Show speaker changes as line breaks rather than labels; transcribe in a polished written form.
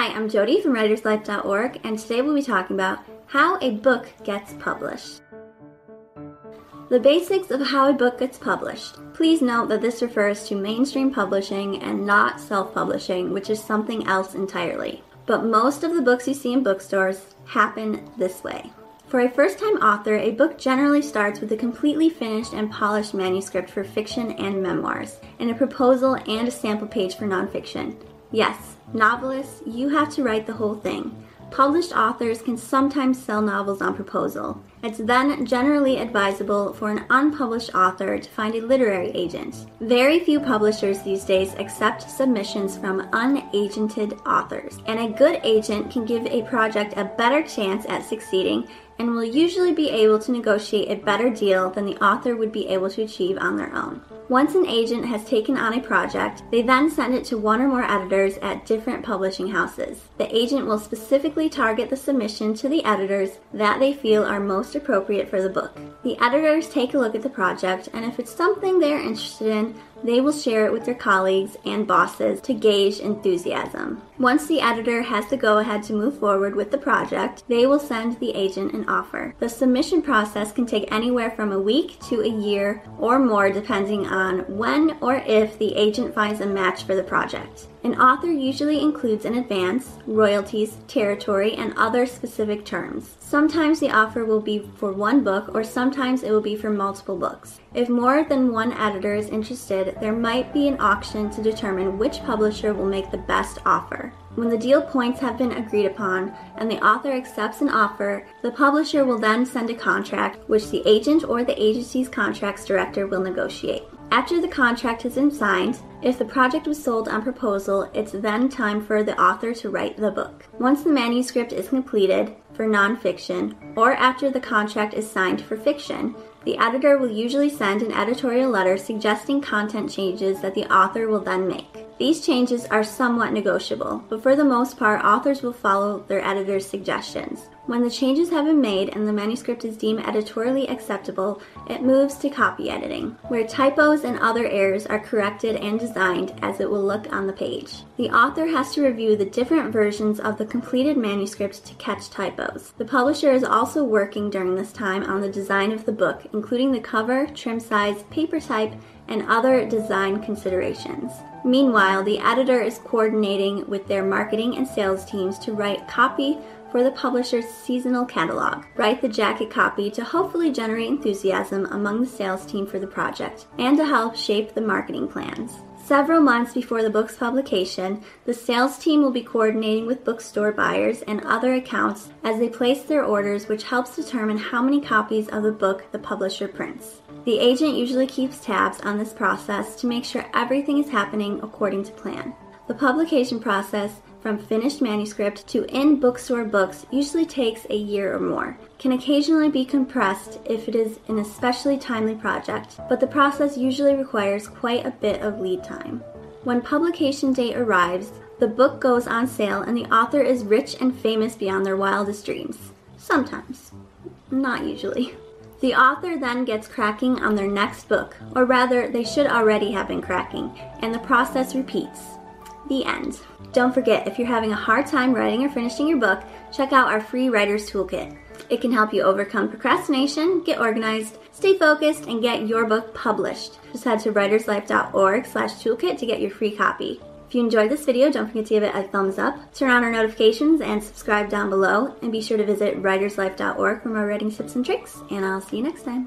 Hi, I'm Jody from writerslife.org, and today we'll be talking about how a book gets published. The basics of how a book gets published. Please note that this refers to mainstream publishing and not self-publishing, which is something else entirely. But most of the books you see in bookstores happen this way. For a first-time author, a book generally starts with a completely finished and polished manuscript for fiction and memoirs, and a proposal and a sample page for nonfiction. Yes, novelists, you have to write the whole thing. Published authors can sometimes sell novels on proposal. It's then generally advisable for an unpublished author to find a literary agent. Very few publishers these days accept submissions from unagented authors, and a good agent can give a project a better chance at succeeding and will usually be able to negotiate a better deal than the author would be able to achieve on their own. Once an agent has taken on a project, they then send it to one or more editors at different publishing houses. The agent will specifically target the submission to the editors that they feel are most appropriate for the book. The editors take a look at the project, and if it's something they're interested in, they will share it with their colleagues and bosses to gauge enthusiasm. Once the editor has the go-ahead to move forward with the project, they will send the agent an offer. The submission process can take anywhere from a week to a year or more, depending on when or if the agent finds a match for the project. An author usually includes an advance, royalties, territory, and other specific terms. Sometimes the offer will be for one book, or sometimes it will be for multiple books. If more than one editor is interested, there might be an auction to determine which publisher will make the best offer. When the deal points have been agreed upon and the author accepts an offer, the publisher will then send a contract, which the agent or the agency's contracts director will negotiate. After the contract has been signed, if the project was sold on proposal, it's then time for the author to write the book. Once the manuscript is completed for nonfiction, or after the contract is signed for fiction, the editor will usually send an editorial letter suggesting content changes that the author will then make. These changes are somewhat negotiable, but for the most part, authors will follow their editor's suggestions. When the changes have been made and the manuscript is deemed editorially acceptable, it moves to copy editing, where typos and other errors are corrected and designed as it will look on the page. The author has to review the different versions of the completed manuscript to catch typos. The publisher is also working during this time on the design of the book, including the cover, trim size, paper type, and other design considerations. Meanwhile, the editor is coordinating with their marketing and sales teams to write copy for the publisher's seasonal catalog, write the jacket copy to hopefully generate enthusiasm among the sales team for the project, and to help shape the marketing plans. Several months before the book's publication, the sales team will be coordinating with bookstore buyers and other accounts as they place their orders, which helps determine how many copies of the book the publisher prints. The agent usually keeps tabs on this process to make sure everything is happening according to plan. The publication process, from finished manuscript to in bookstore books, usually takes a year or more. Can occasionally be compressed if it is an especially timely project, but the process usually requires quite a bit of lead time. When publication date arrives, the book goes on sale and the author is rich and famous beyond their wildest dreams. Sometimes. Not usually. The author then gets cracking on their next book, or rather, they should already have been cracking, and the process repeats. The end. Don't forget, if you're having a hard time writing or finishing your book, check out our free Writer's Toolkit. It can help you overcome procrastination, get organized, stay focused, and get your book published. Just head to writerslife.org/toolkit to get your free copy. If you enjoyed this video, don't forget to give it a thumbs up, turn on our notifications, and subscribe down below. And be sure to visit writerslife.org for more writing tips and tricks, and I'll see you next time.